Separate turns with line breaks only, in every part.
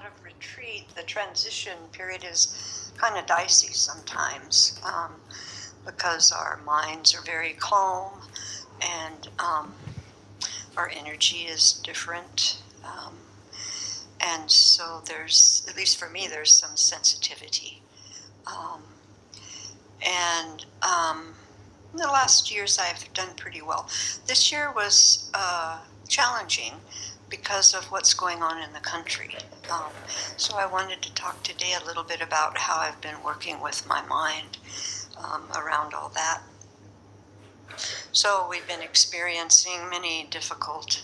out of retreat, the transition period is kind of dicey sometimes, because our minds are very calm and our energy is different. And so there's, at least for me, there's some sensitivity. And in the last years, I've done pretty well. This year was challenging because of what's going on in the country. So I wanted to talk today a little bit about how I've been working with my mind around all that. So we've been experiencing many difficult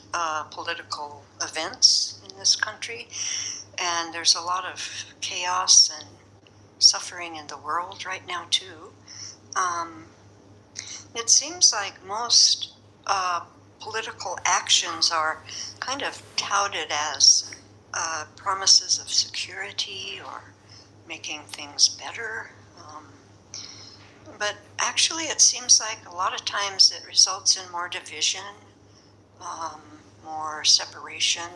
political events in this country, and there's a lot of chaos and suffering in the world right now too. It seems like most political actions are kind of touted as promises of security or making things better. But actually it seems like a lot of times it results in more division, more separation,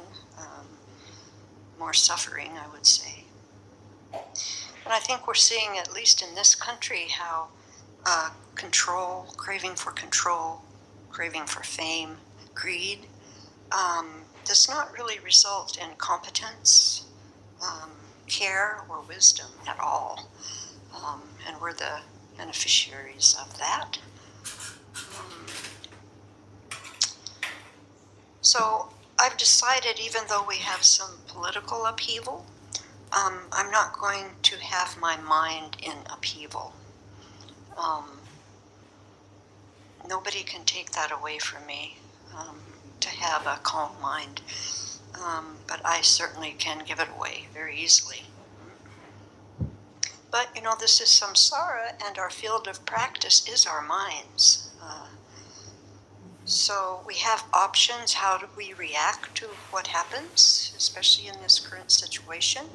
more suffering, I would say. And I think we're seeing, at least in this country, how control, craving for fame, greed, does not really result in competence, care, or wisdom at all. And we're the beneficiaries of that. So I've decided, even though we have some political upheaval, I'm not going to have my mind in upheaval. Nobody can take that away from me, to have a calm mind, but I certainly can give it away very easily. But, this is samsara, and our field of practice is our minds. So we have options. How do we react to what happens, especially in this current situation?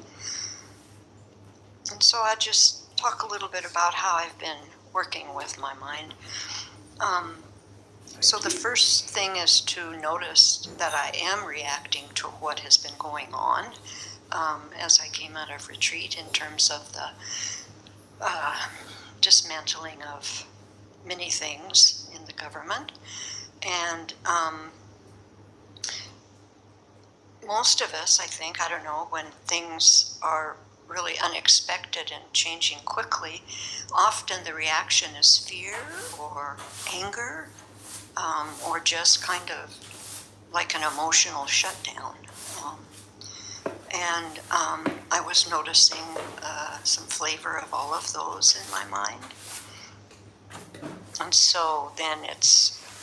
And so I'll just talk a little bit about how I've been working with my mind. So the first thing is to notice that I am reacting to what has been going on as I came out of retreat, in terms of the dismantling of many things in the government. And most of us, I think, I don't know, when things are really unexpected and changing quickly, often the reaction is fear or anger, or just kind of like an emotional shutdown. And I was noticing some flavor of all of those in my mind. And so then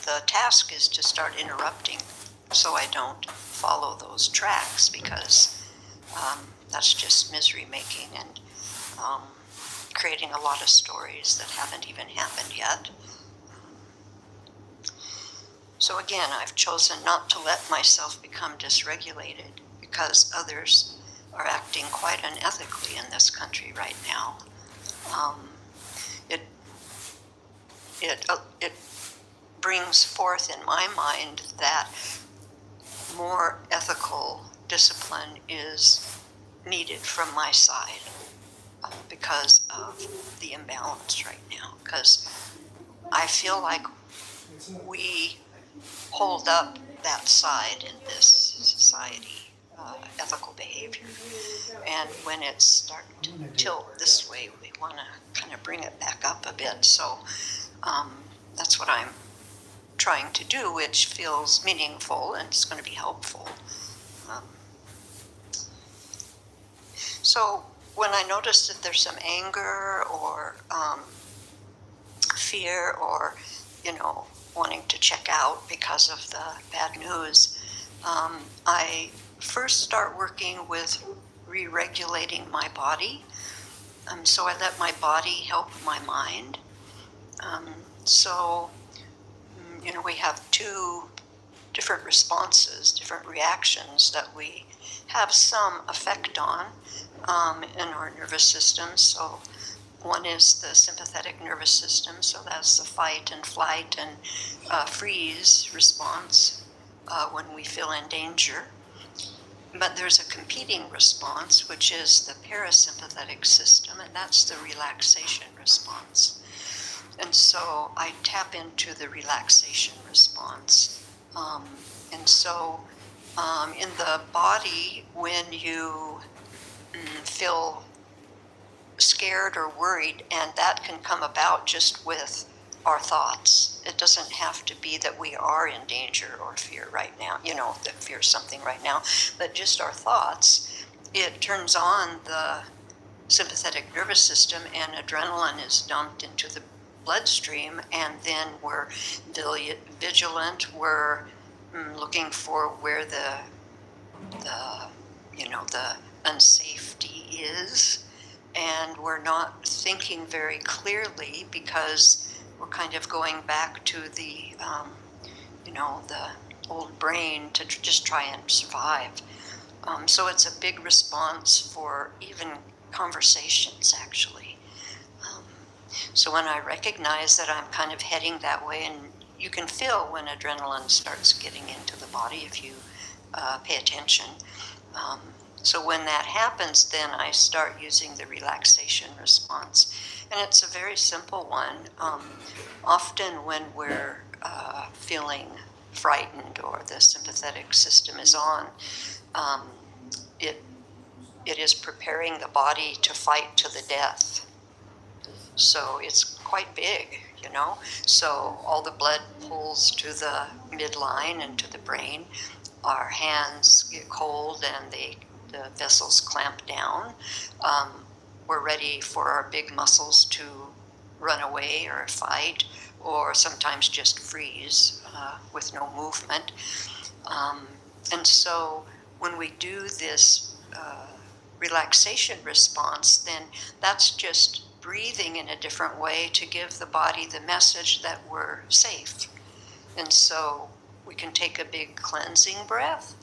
the task is to start interrupting so I don't follow those tracks, because that's just misery making and creating a lot of stories that haven't even happened yet. So again, I've chosen not to let myself become dysregulated, because others are acting quite unethically in this country right now. It brings forth in my mind that more ethical discipline is needed from my side because of the imbalance right now. Because I feel like we hold up that side in this society, ethical behavior. And when it's starting to tilt this way, we want to kind of bring it back up a bit. So that's what I'm trying to do, which feels meaningful and it's going to be helpful. So when I notice that there's some anger or fear, or wanting to check out because of the bad news, I first start working with re-regulating my body. So I let my body help my mind. We have two different responses, different reactions that we have some effect on in our nervous system. So one is the sympathetic nervous system, so that's the fight and flight and freeze response when we feel in danger. But there's a competing response, which is the parasympathetic system, and that's the relaxation response. And so I tap into the relaxation response. And so in the body, when you feel scared or worried, and that can come about just with our thoughts. It doesn't have to be that we are in danger or fear right now, that fear something right now, but just our thoughts. It turns on the sympathetic nervous system, and adrenaline is dumped into the bloodstream, and then we're vigilant. We're looking for where the unsafety is, and we're not thinking very clearly because we're kind of going back to the the old brain to just try and survive. So it's a big response for even conversations, actually. So when I recognize that I'm kind of heading that way, and you can feel when adrenaline starts getting into the body if you pay attention. So when that happens, then I start using the relaxation response. And it's a very simple one. Often when we're feeling frightened or the sympathetic system is on, it is preparing the body to fight to the death. So it's quite big, So all the blood pulls to the midline and to the brain. Our hands get cold and the vessels clamp down. We're ready for our big muscles to run away or fight, or sometimes just freeze with no movement. And so when we do this relaxation response, then that's just breathing in a different way to give the body the message that we're safe. And so we can take a big cleansing breath.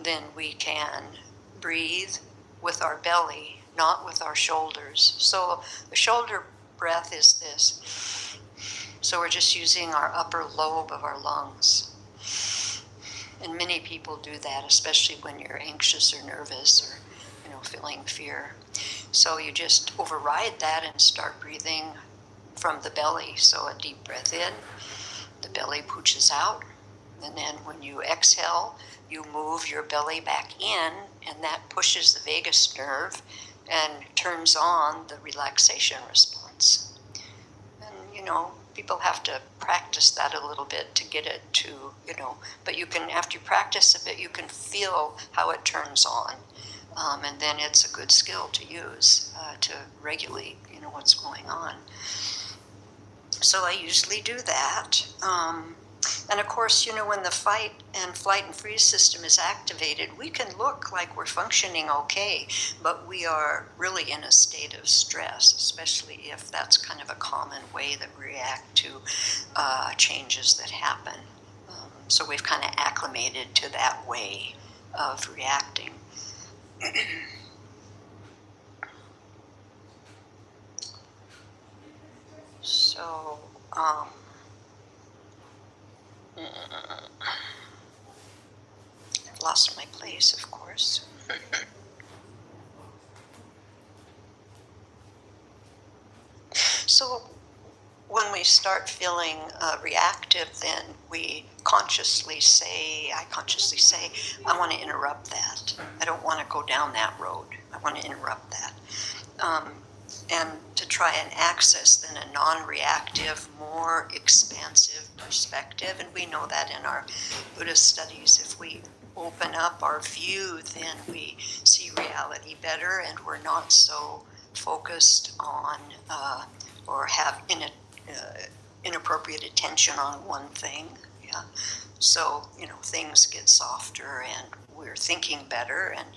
Then we can breathe with our belly, not with our shoulders. So the shoulder breath is this. So we're just using our upper lobe of our lungs. And many people do that, especially when you're anxious or nervous or feeling fear. So you just override that and start breathing from the belly. So a deep breath in, the belly pooches out, and then when you exhale, you move your belly back in, and that pushes the vagus nerve and turns on the relaxation response. And people have to practice that a little bit to get it to, but you can, after you practice a bit, you can feel how it turns on. And then it's a good skill to use to regulate, what's going on. So I usually do that. And of course, when the fight and flight and freeze system is activated, we can look like we're functioning okay, but we are really in a state of stress, especially if that's kind of a common way that we react to changes that happen. So we've kind of acclimated to that way of reacting. So, I've lost my place, of course. So when we start feeling reactive, then I consciously say, I want to interrupt that. I don't want to go down that road. I want to interrupt that. And to try and access then a non-reactive, more expansive perspective. And we know that in our Buddhist studies, if we open up our view, then we see reality better, and we're not so focused on or have inappropriate attention on one thing. Yeah. So, things get softer, and we're thinking better, and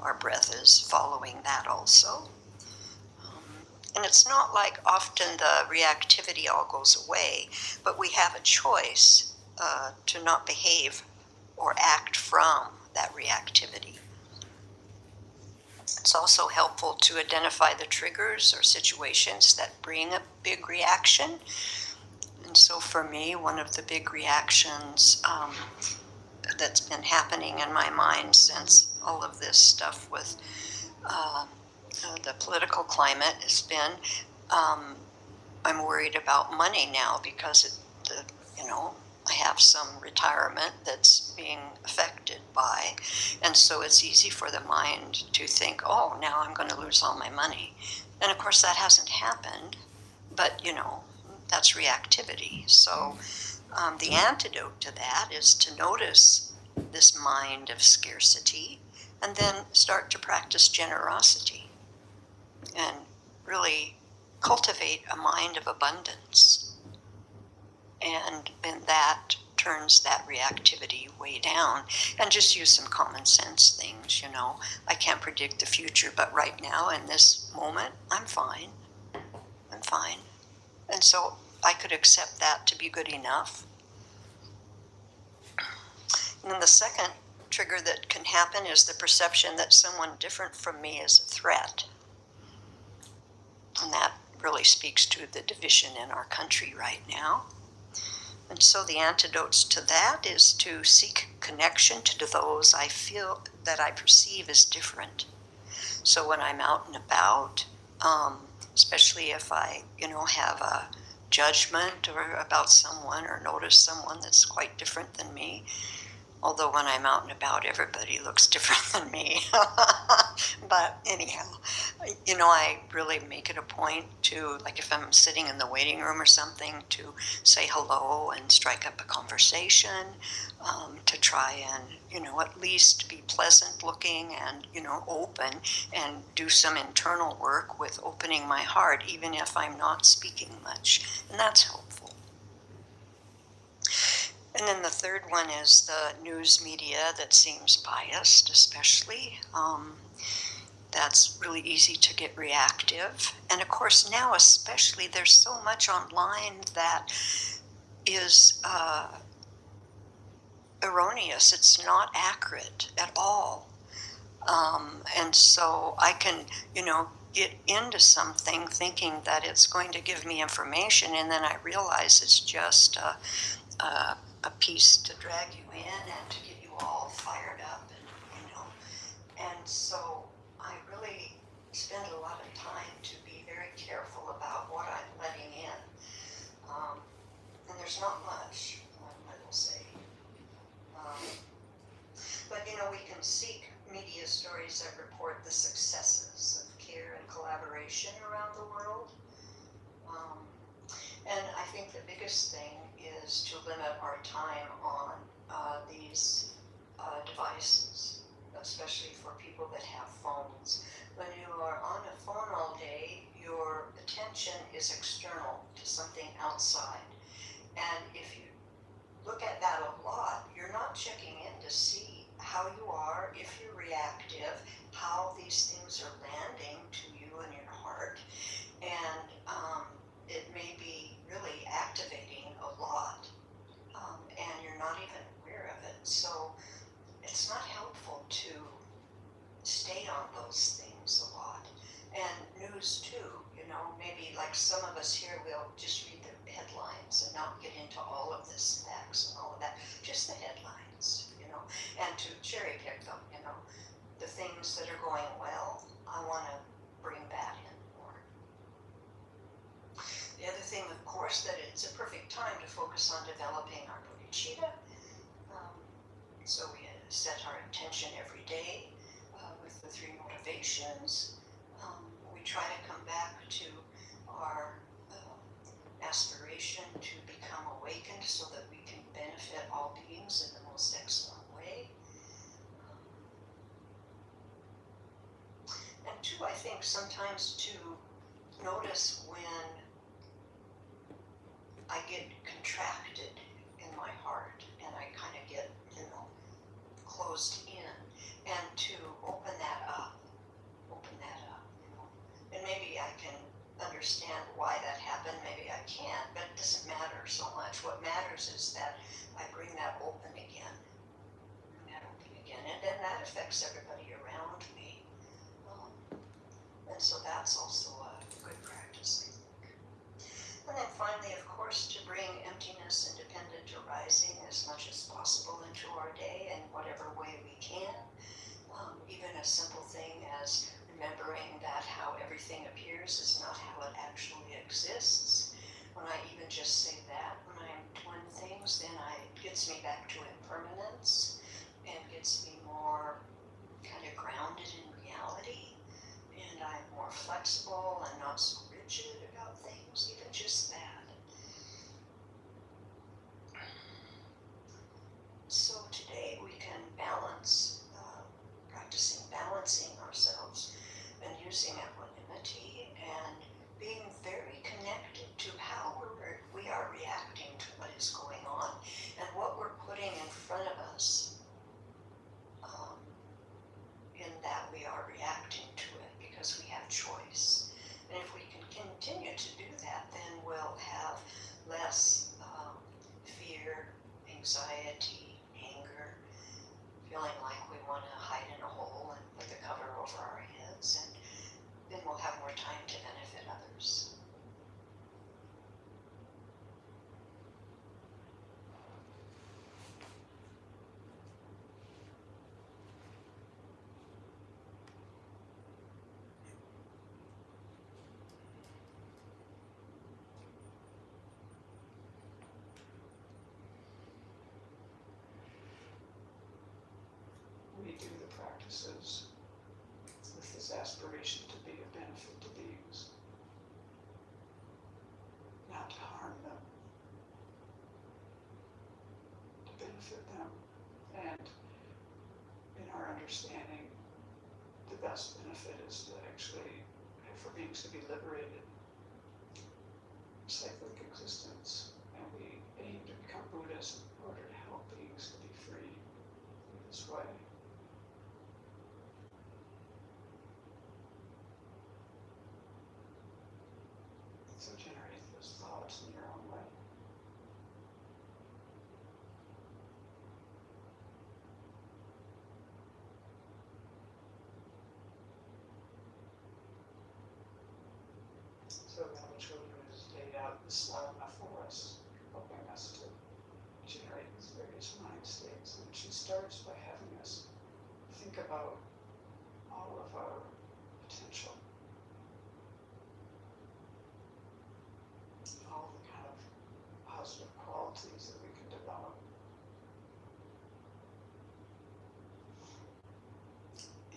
our breath is following that also. And it's not like often the reactivity all goes away, but we have a choice to not behave or act from that reactivity. It's also helpful to identify the triggers or situations that bring a big reaction. And so for me, one of the big reactions that's been happening in my mind since all of this stuff with the political climate has been. Um, I'm worried about money now because I have some retirement that's being affected by, and so it's easy for the mind to think, oh, now I'm going to lose all my money. And of course that hasn't happened, but that's reactivity. So the antidote to that is to notice this mind of scarcity and then start to practice generosity and really cultivate a mind of abundance. And then that turns that reactivity way down, and just use some common sense things. I can't predict the future, but right now in this moment, I'm fine. I'm fine. And so I could accept that to be good enough. And then the second trigger that can happen is the perception that someone different from me is a threat. And that really speaks to the division in our country right now. And so the antidotes to that is to seek connection to those I feel that I perceive as different. So when I'm out and about, especially if I, have a judgment or about someone or notice someone that's quite different than me, although when I'm out and about, everybody looks different than me. But anyhow, I really make it a point to, like if I'm sitting in the waiting room or something, to say hello and strike up a conversation, to try and, at least be pleasant looking and, open, and do some internal work with opening my heart, even if I'm not speaking much. And that's helpful. And then the third one is the news media that seems biased, especially. That's really easy to get reactive. And of course, now especially, there's so much online that is erroneous. It's not accurate at all. And so I can, get into something thinking that it's going to give me information, and then I realize it's just a piece to drag you in and to get you all fired up, and so I really spend a lot of time to be very careful about what I'm letting in, and there's not much, I will say, but we can seek media stories that report the successes of care and collaboration around the world. And I think the biggest thing is to limit our time on these devices, especially for people that have phones. When you are on a phone all day, your attention is external to something outside. And if you look at that a lot, you're not checking in to see how you are, if you're reactive, how these things are landing to you in your heart. And it may be really activating a lot, and you're not even aware of it. So it's not helpful to stay on those things a lot. And news too, maybe like some of us here will just read the headlines and not get into all of this facts and all of that, just the headlines, and to cherry pick them, the things that are going well, I want to bring that in more. The other thing, of course, that it's a perfect time to focus on developing our bodhicitta. So we set our intention every day with the 3 motivations. We try to come back to our aspiration to become awakened so that we can benefit all beings in the most excellent way. And 2, I think sometimes to notice when I get contracted in my heart and I kind of get, closed in, and to open that up, and maybe I can understand why that happened, maybe I can't, but it doesn't matter so much. What matters is that I bring that open again, and then that affects everybody around me. And so that's also a good practice, I think. And then finally, of course, to bring emptiness and dependent arising as much as possible into our day in whatever way we can. less fear, anxiety, anger, feeling like we want to hide in a hole and put the cover over our heads, and then we'll have more time to benefit others.
We do the practices with this aspiration to be of benefit to beings, not to harm them, to benefit them. And in our understanding, the best benefit is to actually, for beings to be liberated, cyclic existence, and we aim to become Buddhas in order to help beings to be free in this way. So generate those thoughts in your own way. So Mother Children has laid out this sadhana for us, helping us to generate these various mind states. And she starts by having us think about all of our potential, all the kind of positive qualities that we can develop.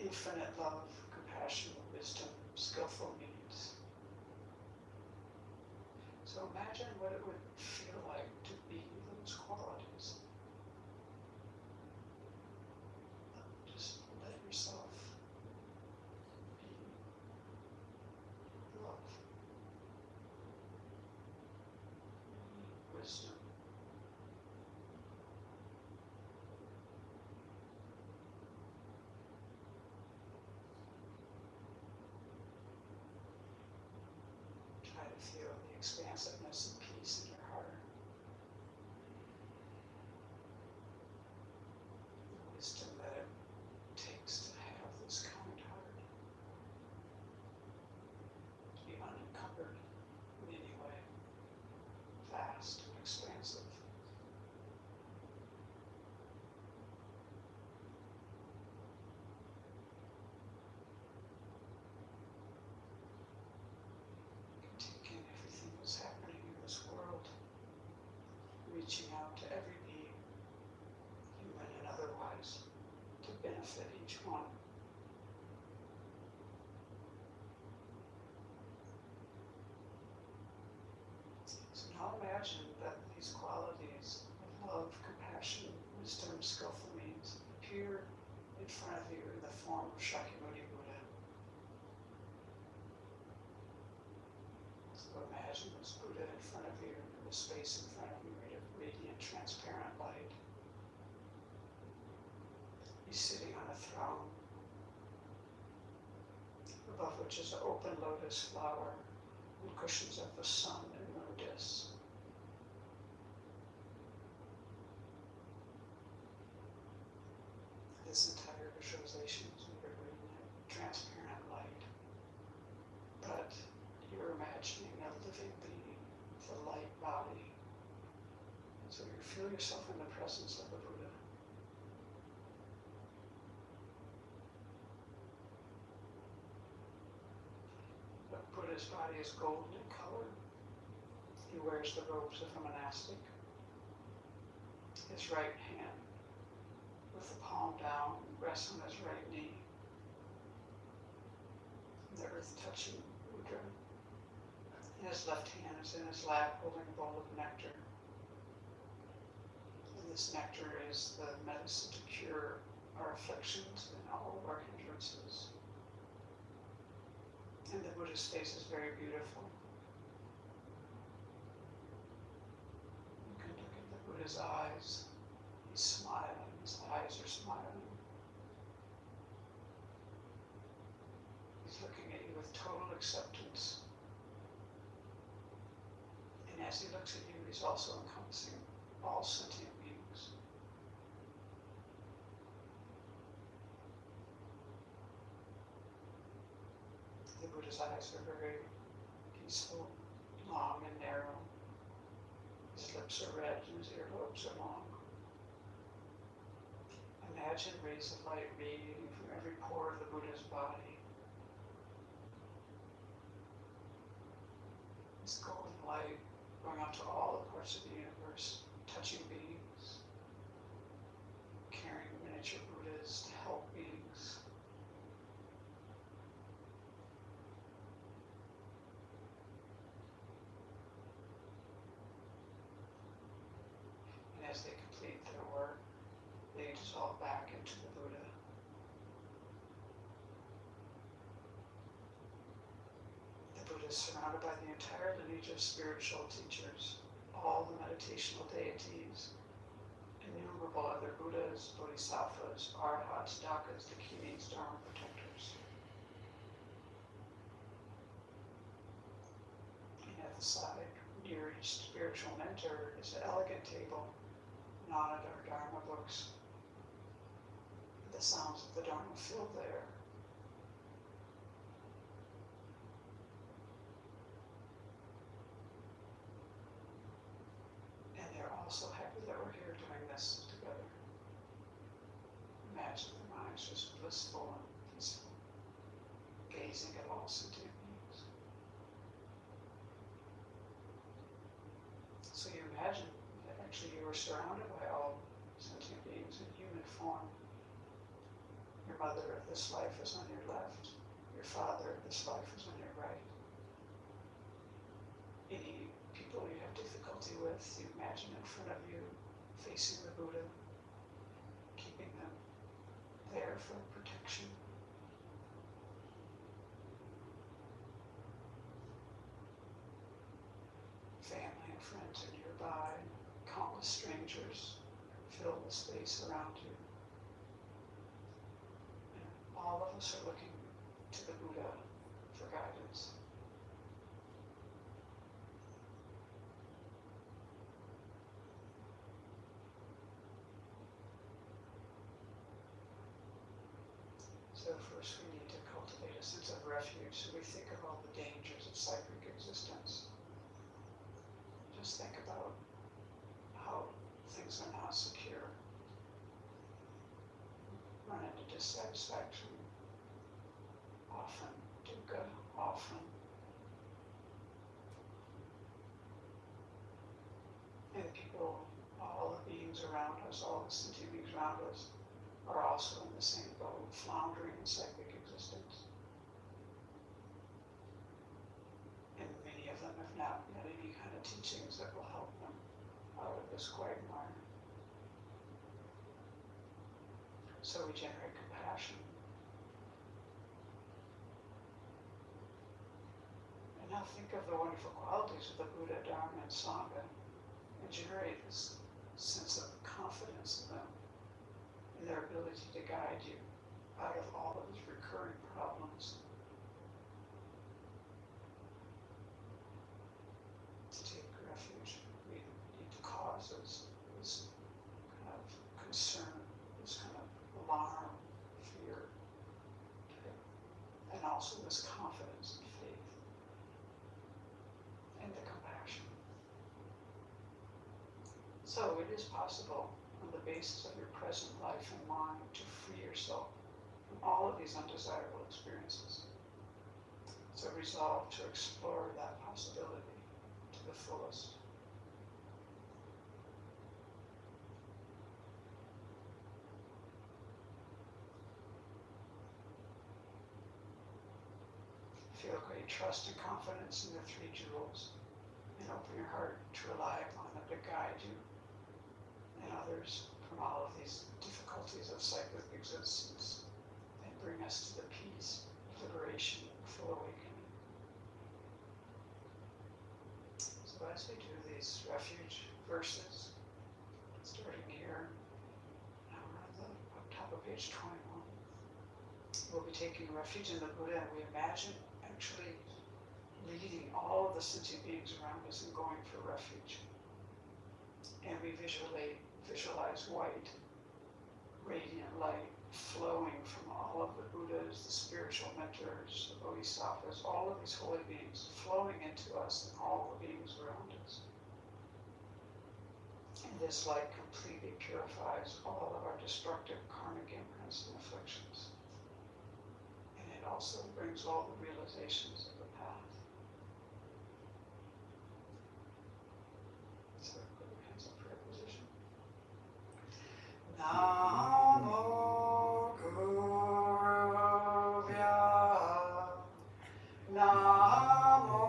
Infinite love, compassion, wisdom, skillful means. So imagine what it would feel like to be those qualities. Just let yourself be love, wisdom, try to feel the expansiveness and peace in your heart. The wisdom that it takes to have this kind heart. To be unencumbered in any way. Vast and expansive. Taking everything that's happening in this world, reaching out to every being, human and otherwise, to benefit each one. So now imagine that these qualities of love, compassion, wisdom, skillful means appear in front of you in the form of Shakyamuni Buddha. So imagine this Buddha in front of you, and the space in front of you made of radiant, transparent light. He's sitting on a throne, above which is an open lotus flower and cushions of the sun and moon discs. This entire visualization is made of radiant, transparent light. But you're imagining a living being with a light body. And so you feel yourself in the presence of the Buddha. The Buddha's body is golden in color. He wears the robes of a monastic. His right hand, with the palm down, rests on his right knee. The earth-touching mudra. And his left hand is in his lap, holding a bowl of nectar. And this nectar is the medicine to cure our afflictions and all of our hindrances. And the Buddha's face is very beautiful. You can look at the Buddha's eyes. He's smiling. His eyes are smiling. He's looking at you with total acceptance. And as he looks at you, is also encompassing all sentient beings. The Buddha's eyes are very peaceful, long and narrow. His lips are red and his earlobes are long. Imagine rays of light radiating from every pore of the Buddha's body. This golden light going out to all the parts of the universe, touching beings, carrying miniature Buddhas to help beings. And as they complete their work, they dissolve back into the Buddha. The Buddha is surrounded by the entire lineage of spiritual teachers, all the meditational deities, innumerable other Buddhas, Bodhisattvas, Arhats, Dakas, Dakinis, Dharma protectors. And at the side, near each spiritual mentor, is an elegant table, knotted our Dharma books. The sounds of the Dharma fill there. And they're also happy that we're here doing this together. Imagine their minds just blissful and peaceful, gazing at all sentient beings. So you imagine that actually you were surrounded by all sentient beings in human form. Your mother of this life is on your left. Your father of this life is on your right. Any people you have difficulty with, you imagine in front of you, facing the Buddha, keeping them there for protection. Family and friends are nearby, countless strangers fill the space around you. All of us are looking to the Buddha for guidance. So first we need to cultivate a sense of refuge. So we think of all the dangers of psychic existence. Just think about how things are not secure. Run into dissatisfaction, often dukkha, often. And people, all the beings around us, all the sentient beings around us, are also in the same boat, floundering in psychic existence. And many of them have not had any kind of teachings that will help them out of this quagmire. So we generate compassion. And now think of the wonderful qualities of the Buddha, Dharma, and Sangha, and generate this sense of confidence in them, in their ability to guide you out of all of these recurring problems. To take refuge, we need to cause this kind of concern, this kind of alarm, fear, and also this confidence and faith, and the compassion. So it is possible, on the basis of your present life and mind, to free yourself from all of these undesirable experiences. So resolve to explore that possibility to the fullest. Feel great trust and confidence in the three jewels, and open your heart to rely upon them to guide you and others from all of these difficulties of cyclic existence, and bring us to the peace, liberation, and full awakening. So as we do these refuge verses, starting here, now we're at the top of page 21, we'll be taking refuge in the Buddha, and we imagine actually leading all of the sentient beings around us and going for refuge. And we visualize white, radiant light flowing from all of the Buddhas, the spiritual mentors, the Bodhisattvas, all of these holy beings flowing into us and all the beings around us. And this light completely purifies all of our destructive karmic imprints and afflictions. And it also brings all the realizations of the path. So put your hands in prayer position. Namo Guruvya. Namo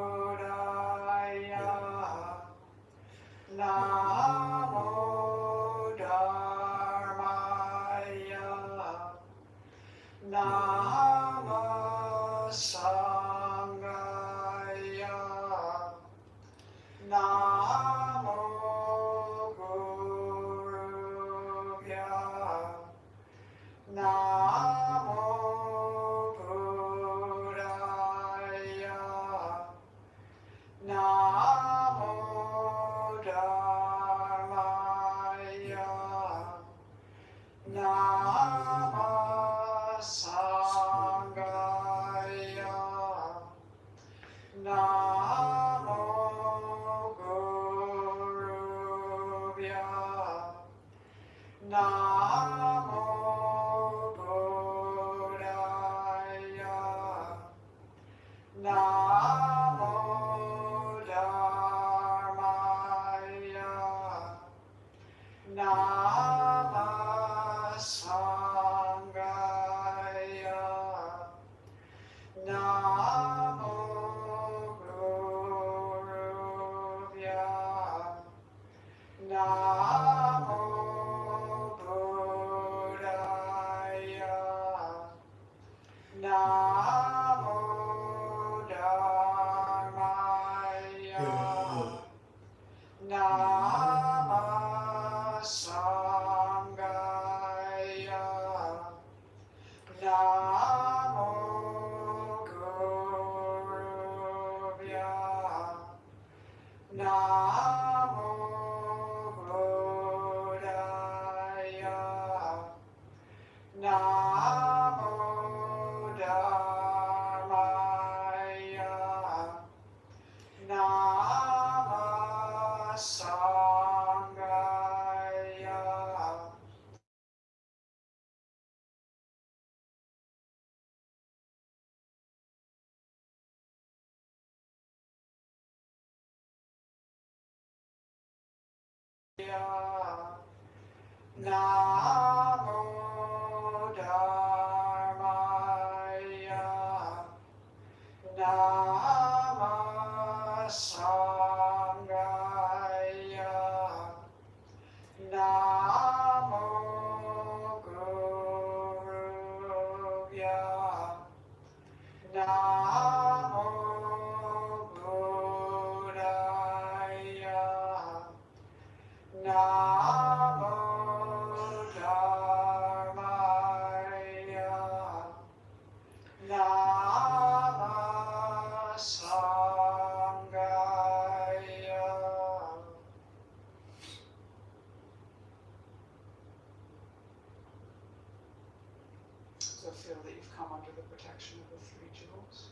Buddhaya. Namo Dharmaya. Namo Sanghaya. Namo Guruvya. Namo Buddhaya. Namo Dharmaya. Namo Sanghaya. Namo Guruvya. Namo Buddhaya. Namo Dharmaya. Namo Sanghaya. Namo Guruvya. Namo Buddhaya. Namo Dharmaya. Namo Sanghaya. Namo Guruvya. Namo Buddhaya. Namo Dharmaya. Namo Sanghaya. Namo Dharmaya. Namo Sanghaya. Namo Guruvya. Namo Buddhaya. Namo Dharmaya. Namo Sanghaya. So feel that you've come under the protection of the three jewels.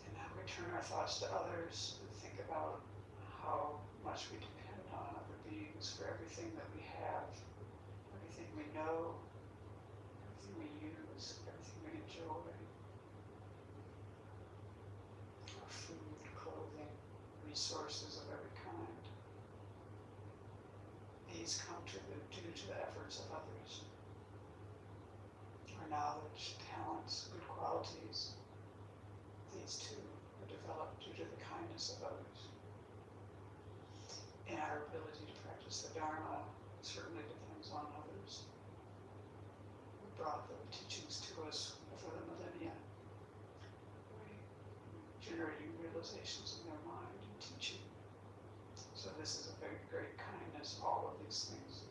And now we turn our thoughts to others and think about how much we depend on other beings for everything that we have, everything we know, everything we use, everything we enjoy. Our food, clothing, resources of every kind. These come due to the efforts of others. Our knowledge, talents, good qualities, these too are developed due to the kindness of others. And our ability to practice the Dharma certainly depends on others who brought the teachings to us for the millennia, generating realizations in their mind and teaching. So this is a very great kindness, all of these things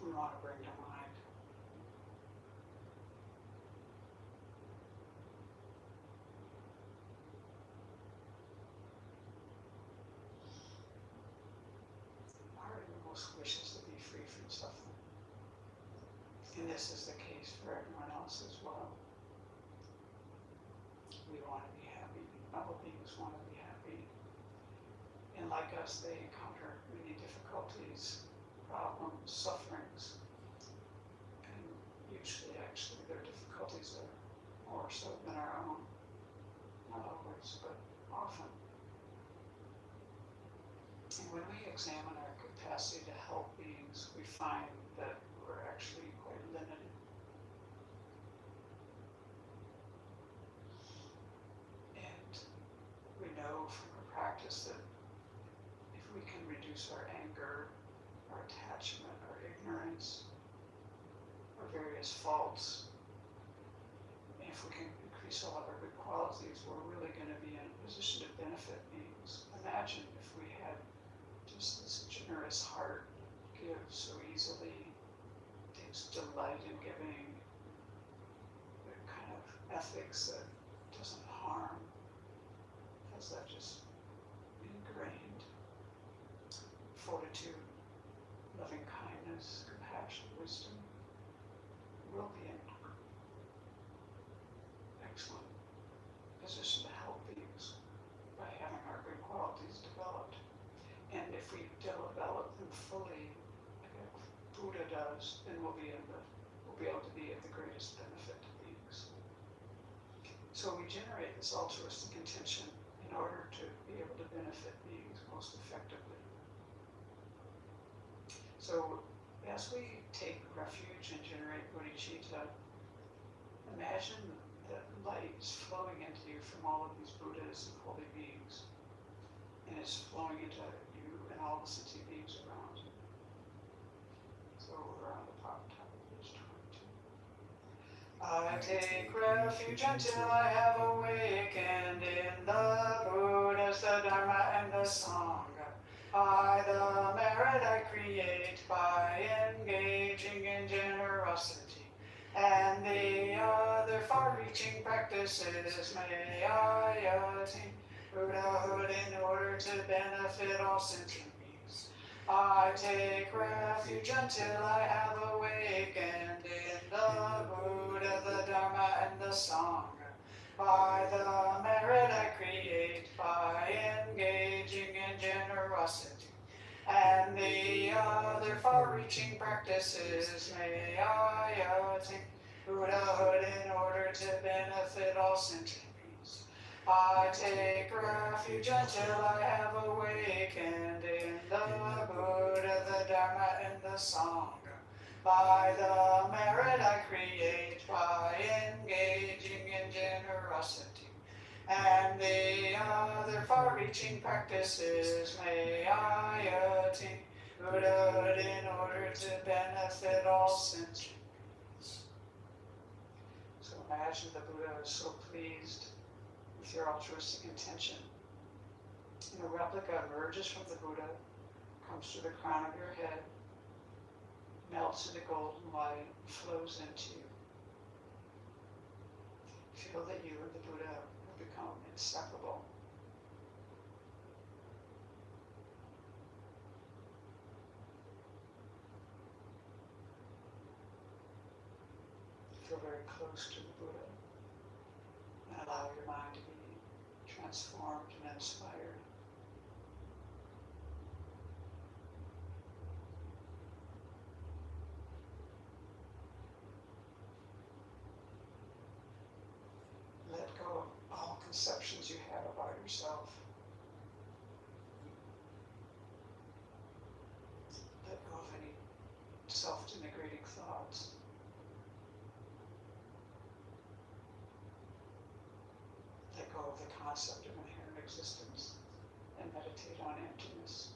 we want to bring to mind. And this is the case for everyone else as well. We want to be happy. All beings want to be happy. And like us, they encounter many difficulties, problems, sufferings. And usually, actually, their difficulties are more so than our own. Not always, but often. And when we examine our capacity to help beings, we find that we're actually quite limited. And we know from our practice that if we can reduce our anger, our attachment, our ignorance, our various faults, and if we can increase all of our good qualities, we're really going to be in a position to benefit beings. Imagine if we had just this generous heart, gives so easily, takes delight in giving, the kind of ethics that doesn't harm, has that just ingrained fortitude, loving kindness, compassion, wisdom, will be in excellent position to help beings by having our good qualities developed. And if we develop them fully, like Buddha does, then we'll be able to be of the greatest benefit to beings. So we generate this altruistic intention in order to be able to benefit beings most effectively. So as we take refuge and generate bodhicitta, imagine that light is flowing into you from all of these Buddhas and holy beings, and it's flowing into you and all the sentient beings around you. So we're on the top of page 22. I take refuge until I have awakened in the Buddhas, the Dharma, and the Sangha. By the merit I create by engaging in generosity and the other far-reaching practices, may I attain Buddhahood in order to benefit all sentient beings. I take refuge until I have awakened in the Buddha, the Dharma, and the Sangha. By the merit I create by engaging in generosity and the other far-reaching practices, may I attain Buddhahood in order to benefit all sentient beings. I take refuge until I have awakened in the Buddha, the Dharma, and the Sangha. By the merit I create by engaging in generosity and the other far-reaching practices, may I attain Buddhahood in order to benefit all sentient beings. So imagine the Buddha is so pleased with your altruistic intention. And a replica emerges from the Buddha, comes to the crown of your head, melts into golden light, flows into you. Feel that you and the Buddha will become inseparable. Feel very close to the Buddha and allow your mind to be transformed and inspired. Let go of all conceptions you have about yourself. Let go of any self-denigrating thoughts. Let go of the concept of inherent existence and meditate on emptiness.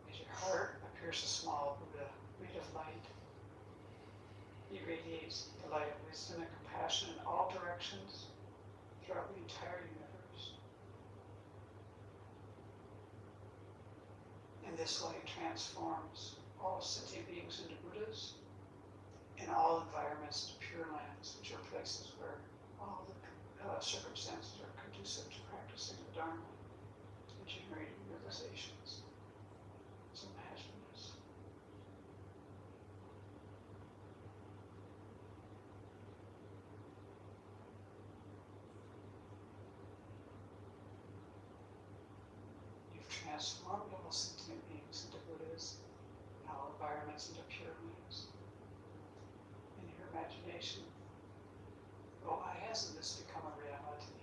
As your heart appears a small Buddha made of light, he radiates the light of wisdom and compassion in all directions throughout the entire universe. And this light transforms all sentient beings into Buddhas and all environments into pure lands, which are places where all the into pure means. In your imagination, well, why hasn't this become a reality?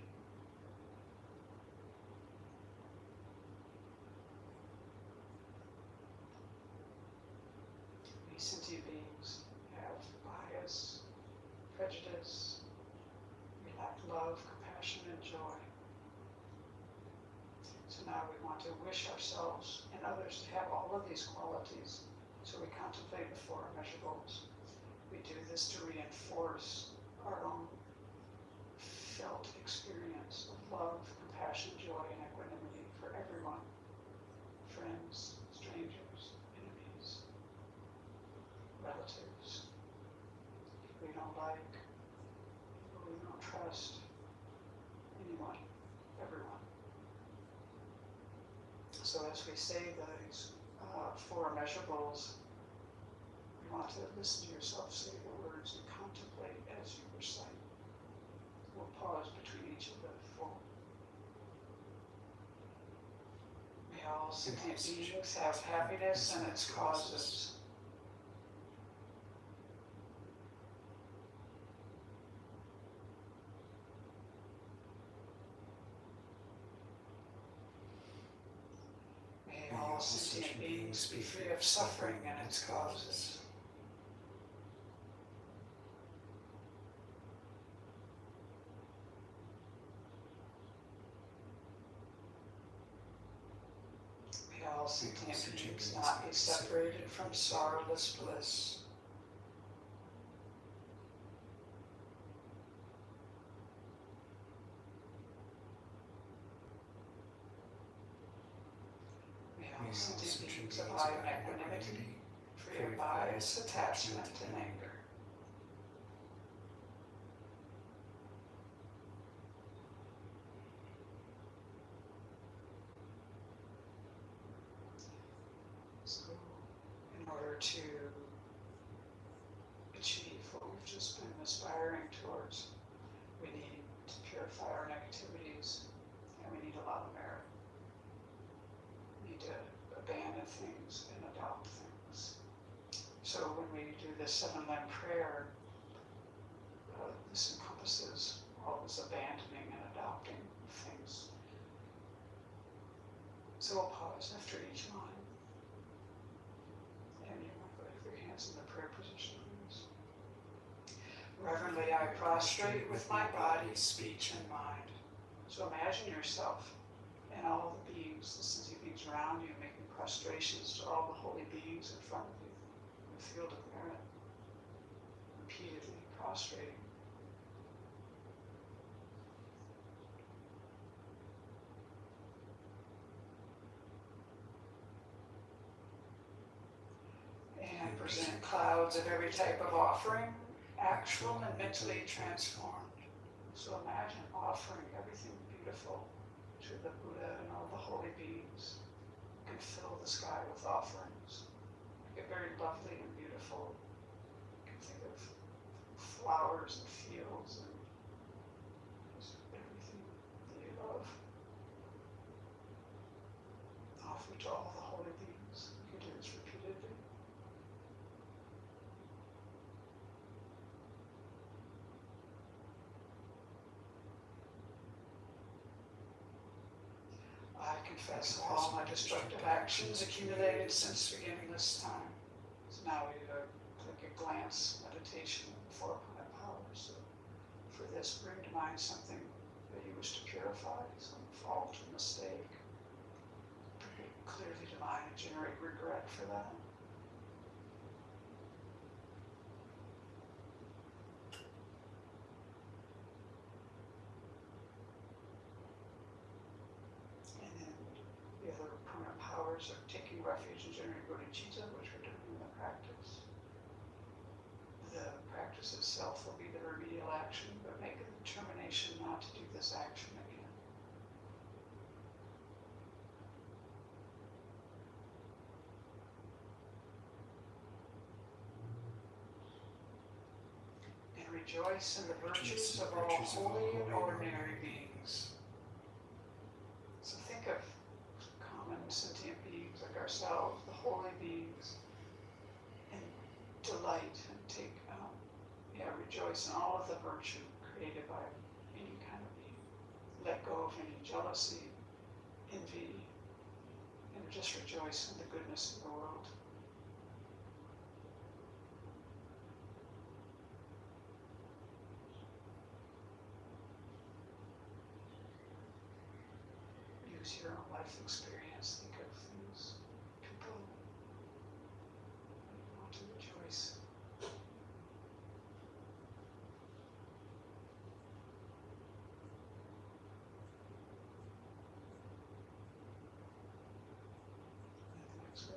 We sentient beings have bias, prejudice, we lack love, compassion, and joy. So now we want to wish ourselves and others to have all of these qualities. So we contemplate the four immeasurables. We do this to reinforce our own felt experience of love, compassion, joy, and equanimity for everyone. Friends, strangers, enemies, relatives, people we don't like, people we don't trust, anyone, everyone. So as we say these four immeasurables, you want to listen to yourself say the words and contemplate as you recite. We'll pause between each of the four. May all sentient beings have happiness and its causes. May all sentient beings be free of suffering and its causes. May all sentient beings not be separated from sorrowless bliss. May all sentient beings abide in equanimity, free of bias, attachment, and anger. So, in order to achieve what we've just been aspiring towards, we need to purify our negativities, and we need a lot of merit. We need to abandon things and adopt things. So when we do this 7-limb prayer, this encompasses all this abandoning and adopting things. So we'll pause after each line. And you want to put your hands in the prayer position. Reverently I prostrate with my body, speech, and mind. So imagine yourself and all the beings, the sentient beings around you, making prostrations to all the holy beings in front of you in the field of merit. Repeatedly prostrating. And present clouds of every type of offering, actual and mentally transformed. So imagine offering everything beautiful to the Buddha and all the holy beings. You can fill the sky with offerings. Make it very lovely and beautiful. You can think of flowers and fields and just everything that you love. Offer to all the holy beings. You can do this repeatedly. I confess all my destructive actions accumulated since beginning this time. So now we do like a glance meditation of the 4 point powers. So for this, bring to mind something that you wish to purify, some fault or mistake. Bring it clearly to mind and generate regret for that. The other permanent powers are taking refuge in generating bodhicitta, which we're doing in the practice. The practice itself will be the remedial action, but make a determination not to do this action again. And rejoice in the virtues of all holy and ordinary beings. So think of common sentient beings like ourselves, the holy beings, and rejoice in all of the virtue created by any kind of being. Let go of any jealousy, envy, and just rejoice in the goodness of the world. Use your own life experience. Think of things, people you want to rejoice.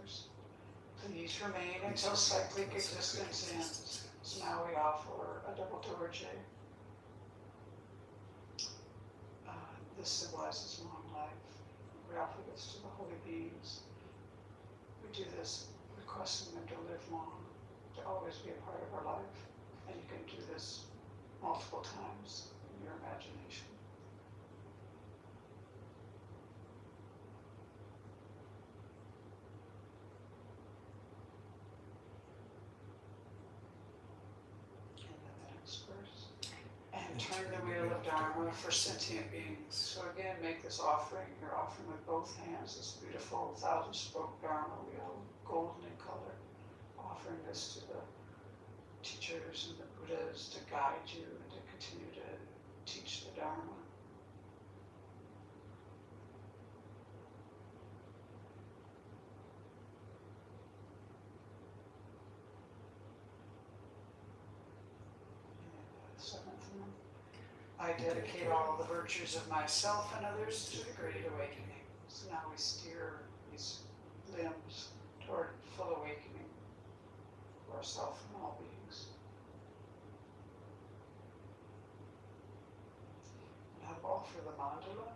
Verse. Please remain until cyclic existence ends. So now we offer a double dorje. This symbolizes long life. We offer this to the holy beings. We do this requesting them to live long, to always be a part of our life. And you can do this multiple times in your imagination. And turn the wheel of Dharma for sentient beings. So again, make this offering. You're offering with both hands this beautiful 1,000-spoke Dharma wheel, golden in color. Offering this to the teachers and the Buddhas to guide you and to continue to teach the Dharma. I dedicate all the virtues of myself and others to the Great Awakening. So now we steer these limbs toward full awakening for ourselves and all beings. Now offer the mandala.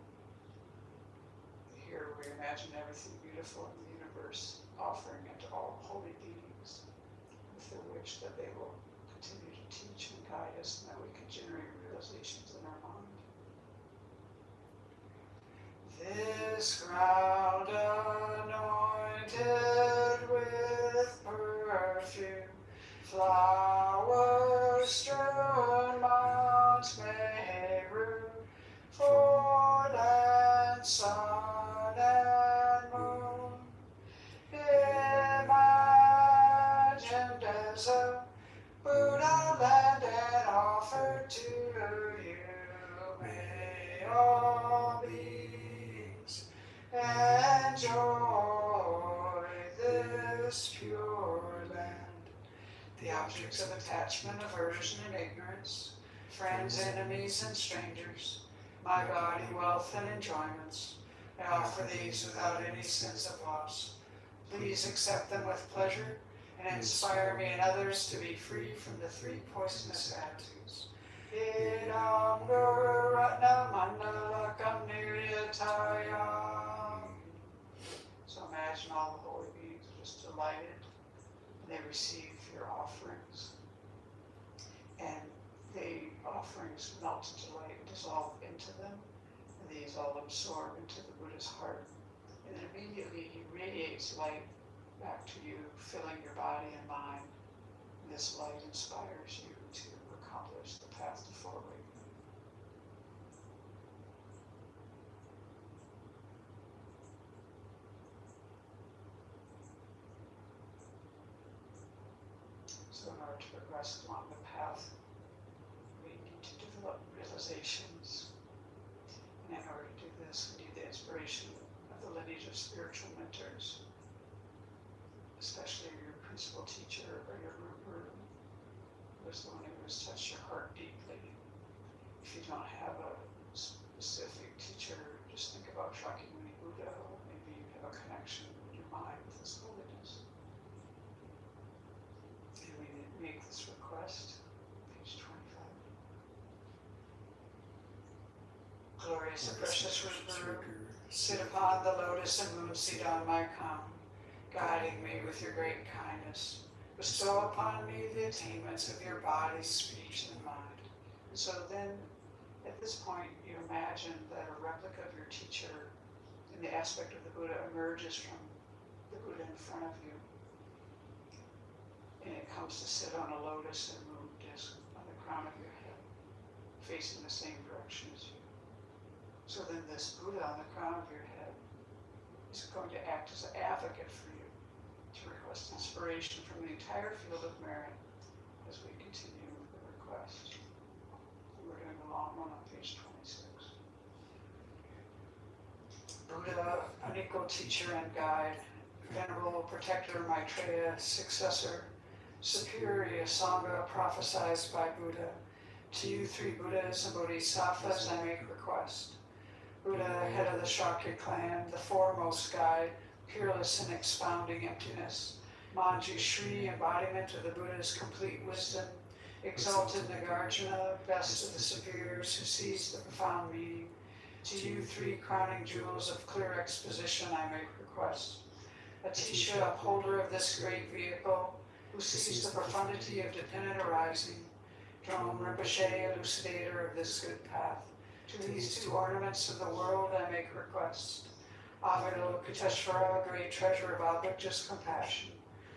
Here we imagine everything beautiful in the universe, offering it to all holy beings with the wish that they will continue to teach and guide us and that we can generate realizations in our mind. This ground anointed with perfume, flowers strewn mounts Meru, for land, sun, and moon, imagined as a Buddha land and offered to you. May all beings enjoy this pure land. The objects of attachment, aversion, and ignorance, friends, enemies, and strangers, my body, wealth, and enjoyments, I offer these without any sense of loss. Please accept them with pleasure and inspire me and others to be free from the three poisonous attitudes. Idam Guru Ratna Mandalakam Niryatayam. So imagine all the holy beings are just delighted and they receive your offerings. And the offerings melt into light, dissolve into them, and these all absorb into the Buddha's heart. And then immediately he radiates light back to you, filling your body and mind. And this light inspires you to accomplish the path to full awakening. So in order to progress along the path, we need to develop realizations. And in order to do this, we need the inspiration of the lineage of spiritual mentors, especially your principal teacher or your guru, who is the one who has touched your heart deeply. If you don't have a specific teacher, just think about Shakyamuni Buddha. Maybe you have a connection in your mind with his holiness. And we make this request, page 25. Glorious and precious Root Guru, sit upon the lotus and moon seat on my come, guiding me with your great kindness. Bestow upon me the attainments of your body, speech, and mind. And so then, at this point, you imagine that a replica of your teacher in the aspect of the Buddha emerges from the Buddha in front of you. And it comes to sit on a lotus and moon disc on the crown of your head, facing the same direction as you. So then this Buddha on the crown of your head is going to act as an advocate for you to request inspiration from the entire field of merit as we continue with the request. We're doing the long one on page 26. Buddha, unequal teacher and guide, venerable protector Maitreya, successor, superior Sangha prophesied by Buddha, to you three Buddhas and Bodhisattvas I make request. Buddha, head of the Shakya clan, the foremost guide, peerless in expounding emptiness, Manjushri, embodiment of the Buddha's complete wisdom, exalted Nagarjuna, best of the superiors who sees the profound meaning, to you three crowning jewels of clear exposition I make request. Atisha, upholder of this great vehicle, who sees the profundity of dependent arising, Drone Rinpoche, elucidator of this good path, to these two ornaments of the world I make request. Avalokiteshvara, great treasure of objectless compassion,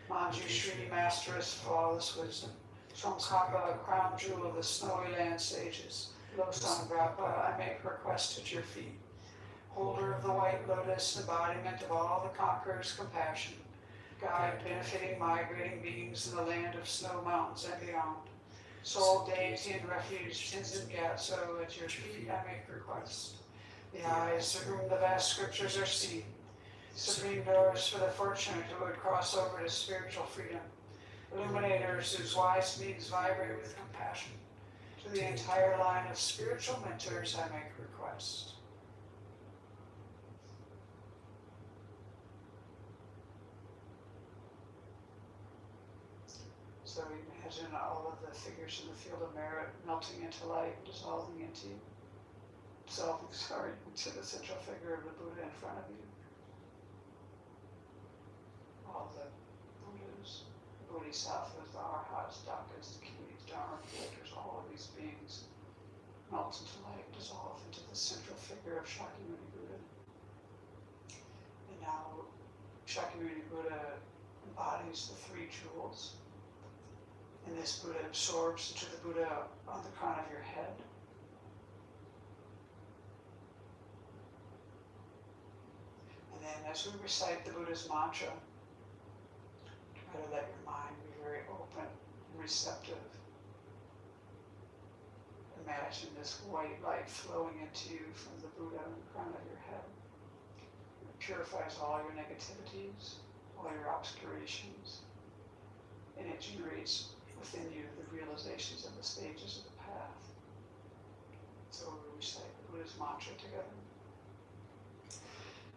Manjushri, masteress flawless wisdom, Tsongkhapa, crown jewel of the snowy land sages, Losanggrappa, I make request at your feet. Holder of the white lotus, embodiment of all the conqueror's compassion, guide benefiting migrating beings in the land of snow mountains and beyond. Sole deity and refuge, Tenzin Gyatso, at your feet I make request. The eyes through whom the vast scriptures are seen, supreme doors for the fortunate who would cross over to spiritual freedom, illuminators whose wise means vibrate with compassion. To the entire line of spiritual mentors I make request. So imagine all of the figures in the field of merit melting into light, dissolving into you, into the central figure of the Buddha in front of you. All the Buddhas, Bodhisattvas, the Arhats, Dakas, the Kimis, Dharma creators, all of these beings melt into light, dissolve into the central figure of Shakyamuni Buddha. And now Shakyamuni Buddha embodies the three jewels. And this Buddha absorbs into the Buddha on the crown of your head. And then as we recite the Buddha's mantra, try to let your mind be very open and receptive. Imagine this white light flowing into you from the Buddha on the crown of your head. It purifies all your negativities, all your obscurations, and it generates within you the realizations of the stages of the path. So we recite the Buddha's mantra together.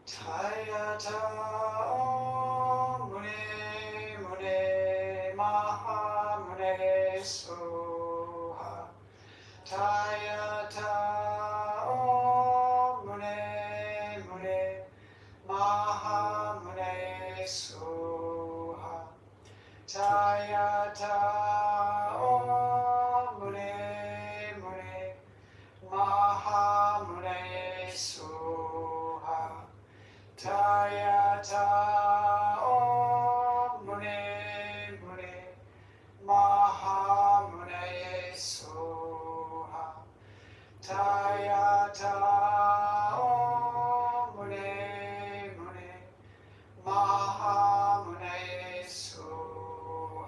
Tayata Om Mune Mune Maha Mune Soha. Tayata Om Mune Mune Maha Mune Soha. Tayata Om Mune Mune Maha Mune Soha. Tayata Om Mune Mune Maha Mune Soha. Tayata Om Mune Mune Maha Mune Soha.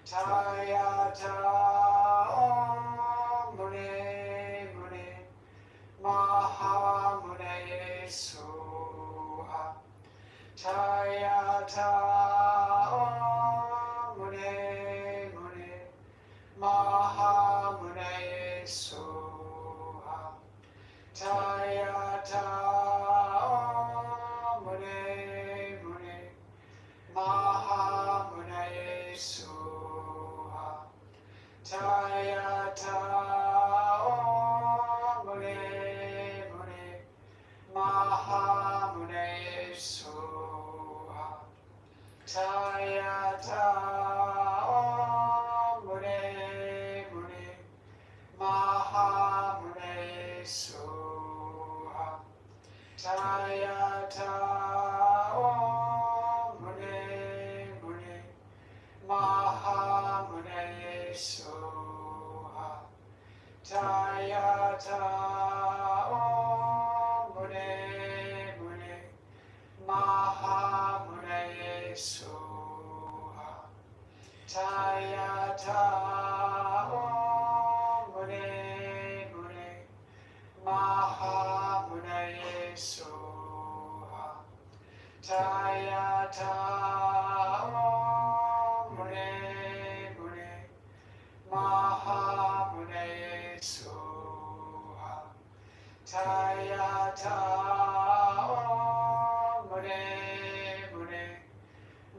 Tayata Om Mune Mune Maha Mune Soha. Tayata Om Mune Mune Maha Mune Soha. Tayata Om Mune Mune Maha Mune Soha. Tayata Om Mune Mune Maha Mune Soha. Tayata Om Mune Mune Maha Mune Soha. Tayata Om Mune Mune Maha Mune Soha. Tayata Om Mune Mune Maha Mune Soha. Tayata Om Mune Mune Maha Mune Soha. Tayata Om Mune Mune Maha Mune Soha. Tayata Om Mune Mune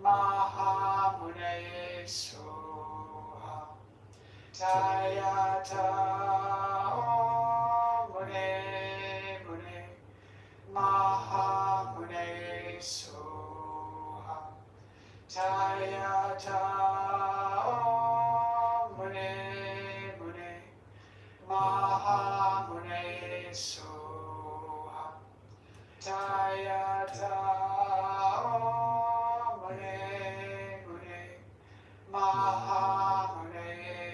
Maha Mune Soha. Tayata Om Mune Mune Maha Mune Soha. Tayata Om Mune Mune Maha Mune Soha. Tayata Om Mune Mune Maha Mune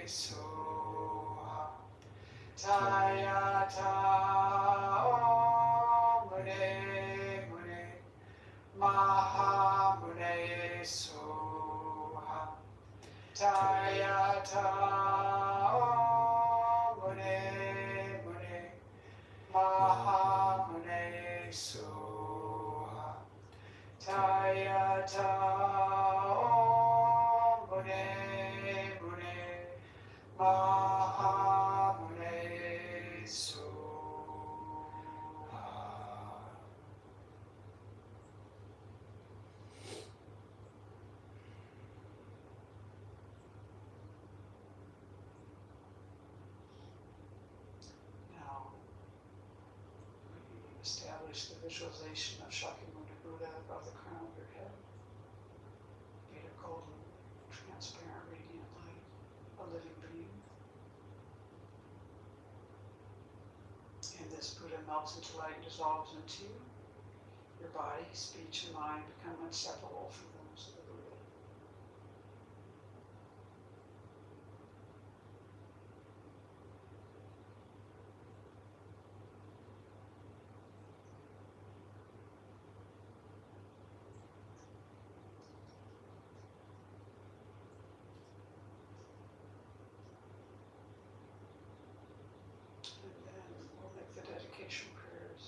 Soha. Tayata Om Mune Mune Maha Mune Soha. Tayata Om Mune Mune Maha Mune Soha. Tayata Om Mune Mune Maha Mune Soha. Now, we establish the visualization of Shakyamuni Buddha above the crown of your head. Made of golden, transparent, radiant light, a living being. And this Buddha melts into light and dissolves into you. Your body, speech, and mind become inseparable from those of the Buddha. And then we'll make the dedication prayers,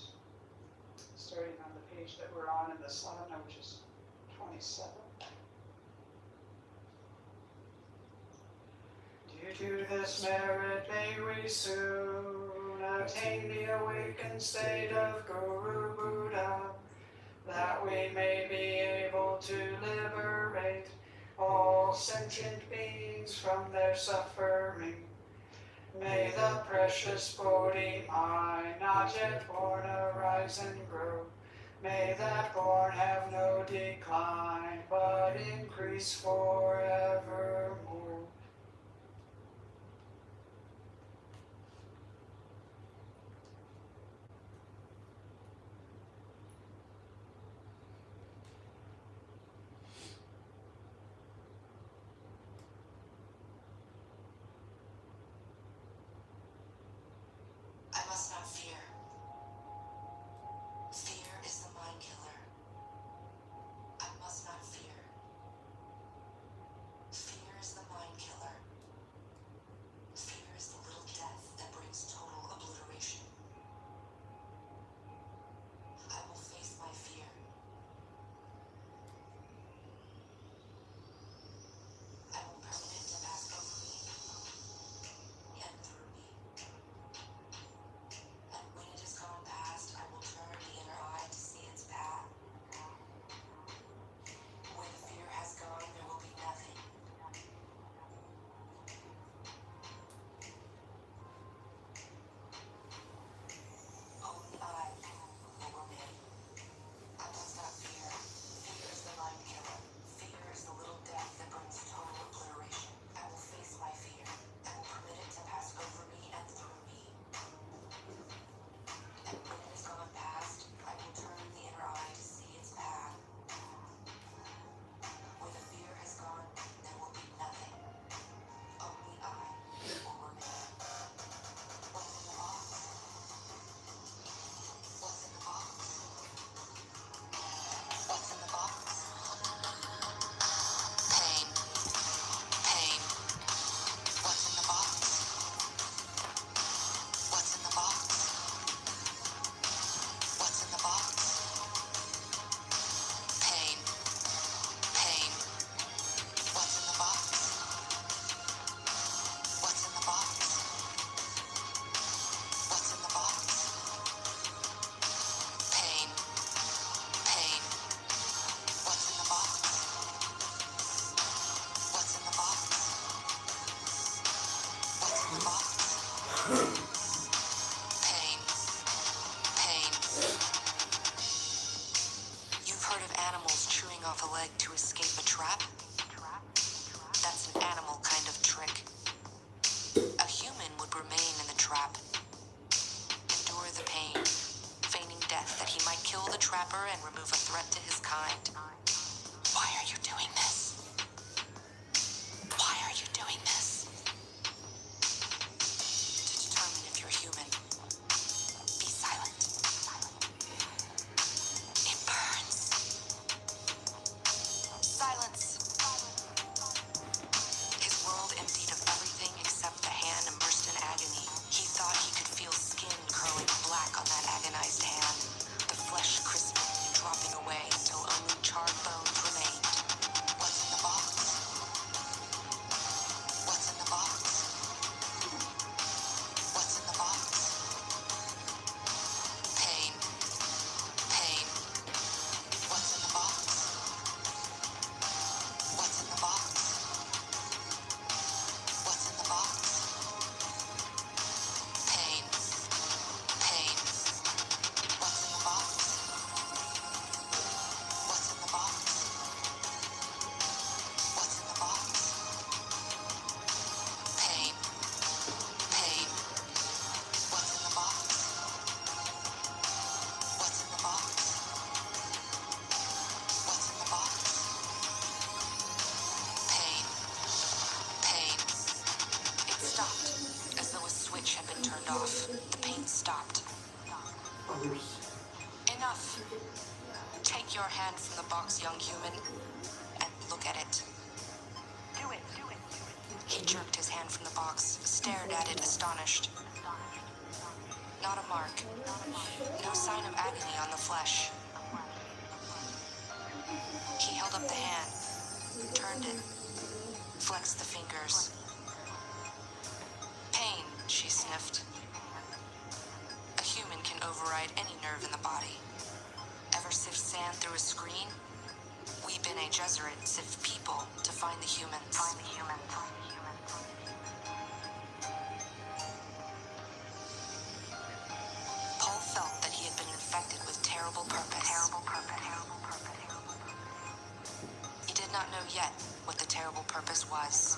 starting on the page that we're on in the sadhana, which is 27. Due to this merit, may we soon attain the awakened state of Guru Buddha, that we may be able to liberate all sentient beings from their suffering. May the precious Bodhi mind, not yet born, arise and grow. May that born have no decline, but increase forevermore.
I must not fear. Fear is the mind killer. I must not fear. Fear is the mind off a leg to escape a trap? That's an animal kind of trick. A human would remain in the trap, endure the pain, feigning death that he might kill the trapper and remove a threat to his kind. Why are you doing this? Why are you doing this? To determine if you're human, be silent. It burns. Silence. His world emptied of everything except the hand immersed in agony. He thought he could feel skin curling black on that agonized hand, the flesh crisping and dropping away until only charred bones remained. What's in the box? What's in the box? What's in the box? Pain. Pain. What's in the box? What's in the box? What's in the box? Pain. Pain. What's in the box? What's in the box? What's in the box? Pain. Pain. What's in the box? What's in the box? What's in the box? Pain. Pain. It stopped, as though a switch had been turned off. The pain stopped. Enough. Take your hand from the box, young human, and look at it. Do it, do it, do it. He jerked his hand from the box, stared at it astonished. Not a mark. No sign of agony on the flesh. He held up the hand, turned it, flexed the fingers. Pain, she sniffed. A human can override any nerve in the body. Ever sift sand through a screen? We Bene Gesserit sift people to find the humans. Paul felt that he had been infected with terrible purpose. He did not know yet what the terrible purpose was.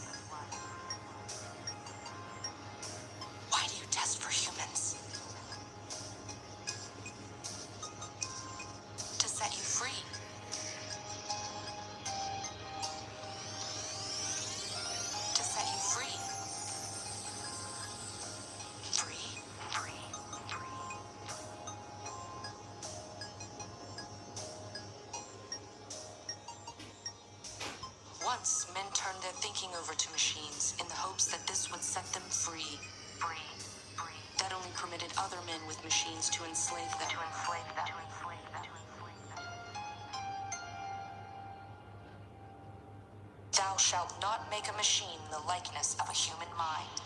Why do you test for humans? To set you free. To set you free. Free? Once, men turned their thinking over to machines in the hopes that this would set them free. That only permitted other men with machines to enslave them. Thou shalt not make a machine in the likeness of a human mind.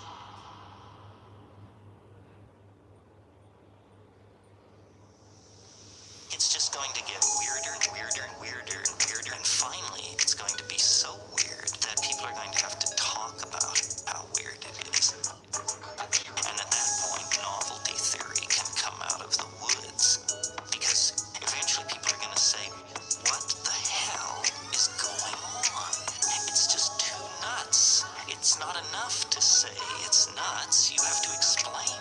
It's just going to get weirder and weirder and weirder and weirder, and finally it's going to be so weird that people are going to have to talk about how weird it is. And at that point, novelty theory can come out of the woods, because eventually people are going to say, what the hell is going on? It's just too nuts. It's not enough to say it's nuts. You have to explain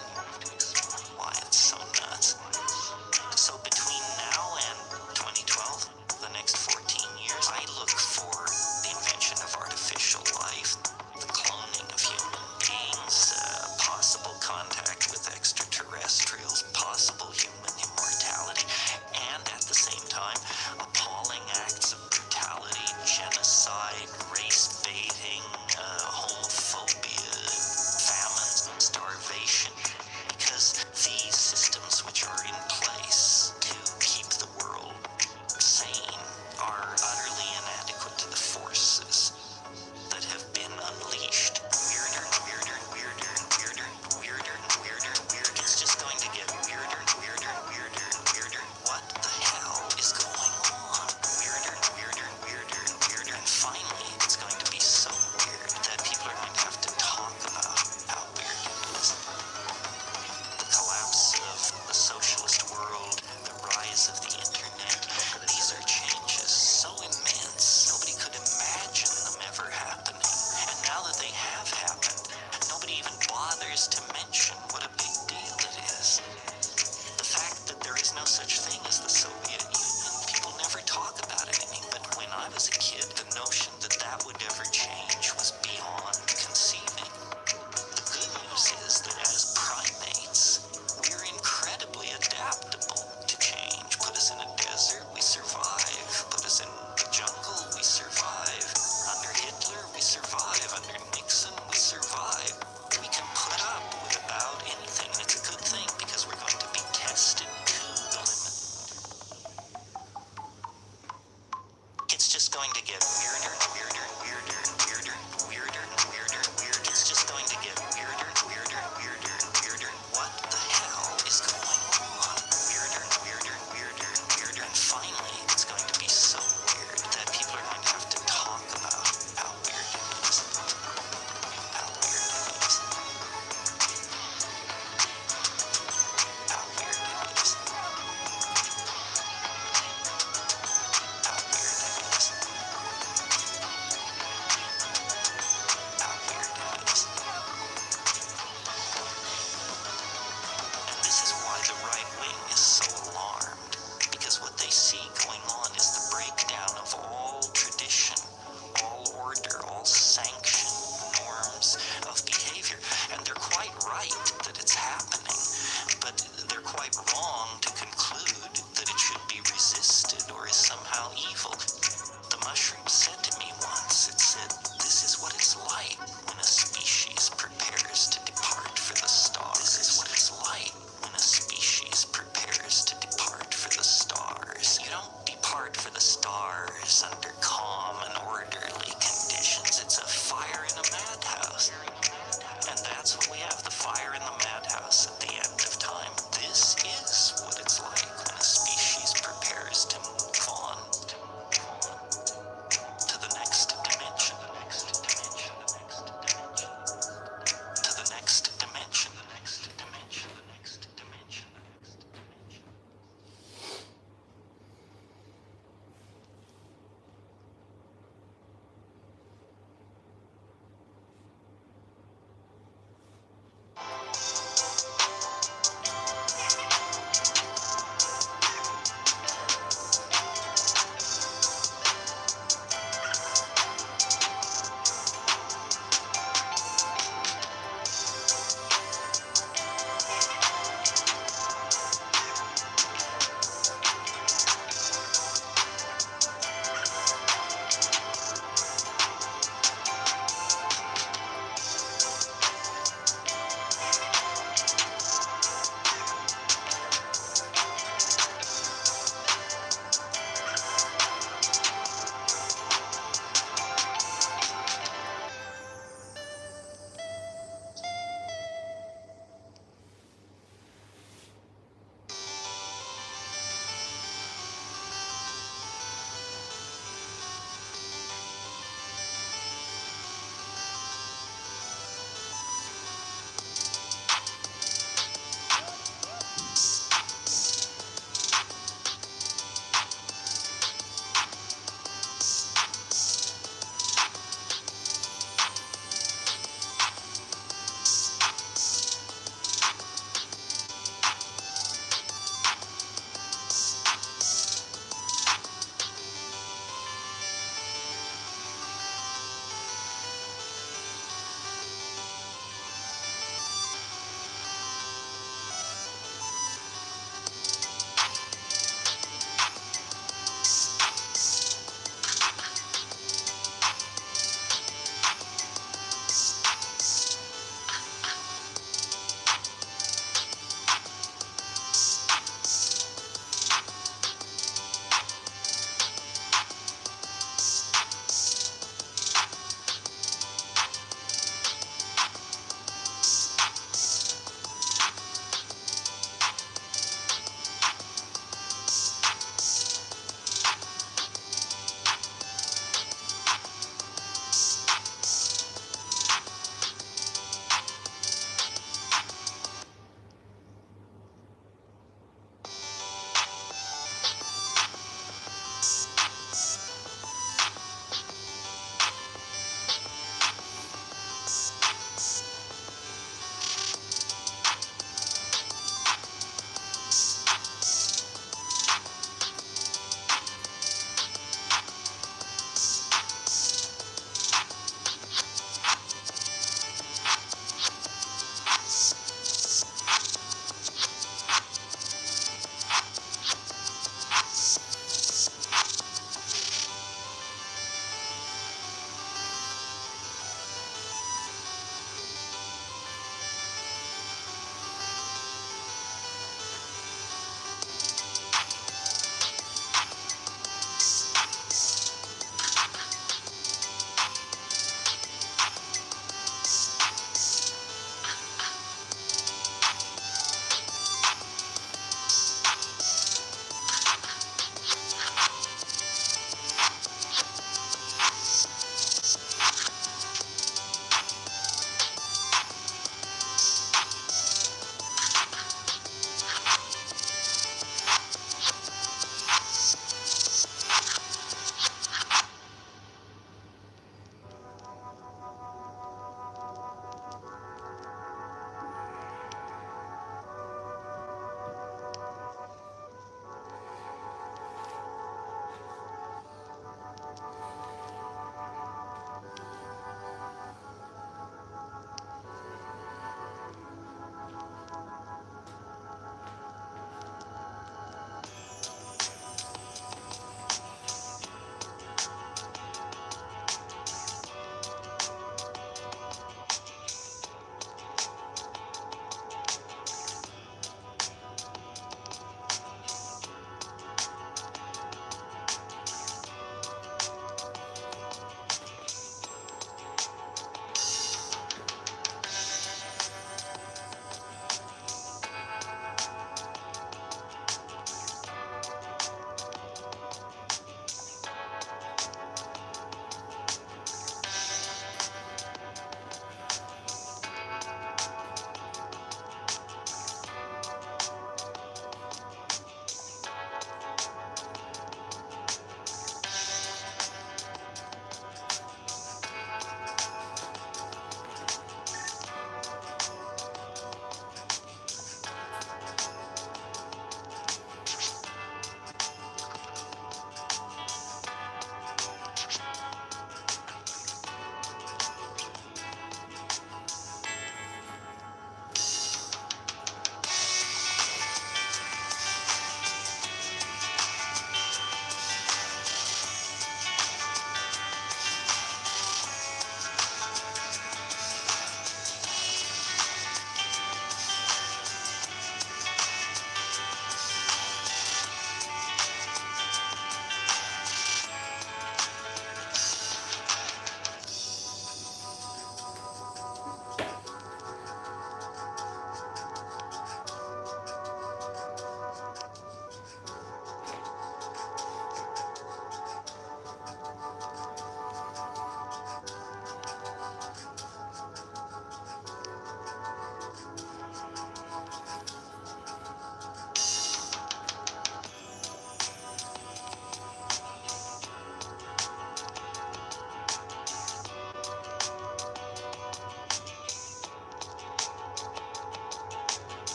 why it's so nuts. So between now and 2012, the next 14 years, I look for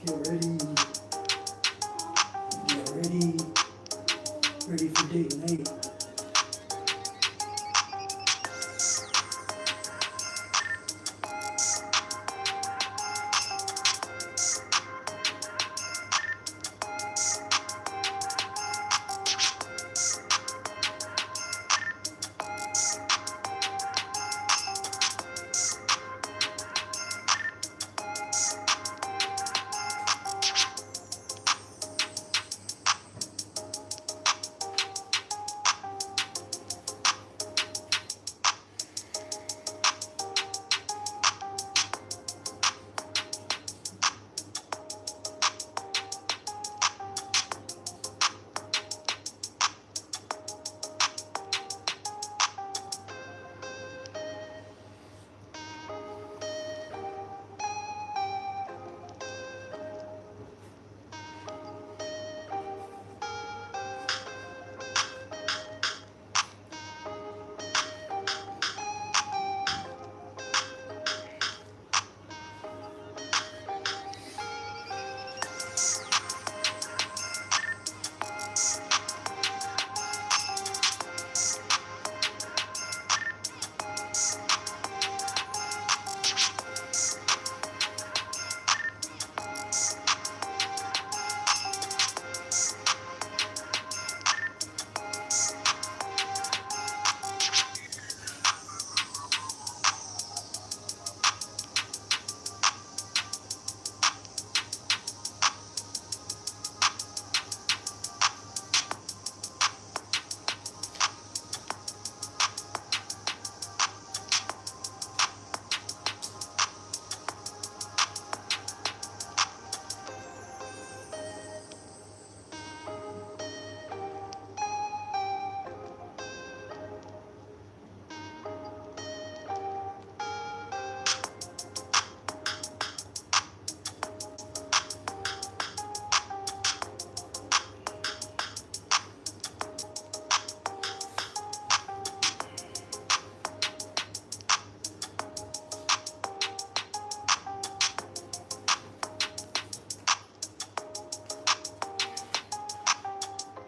Get ready.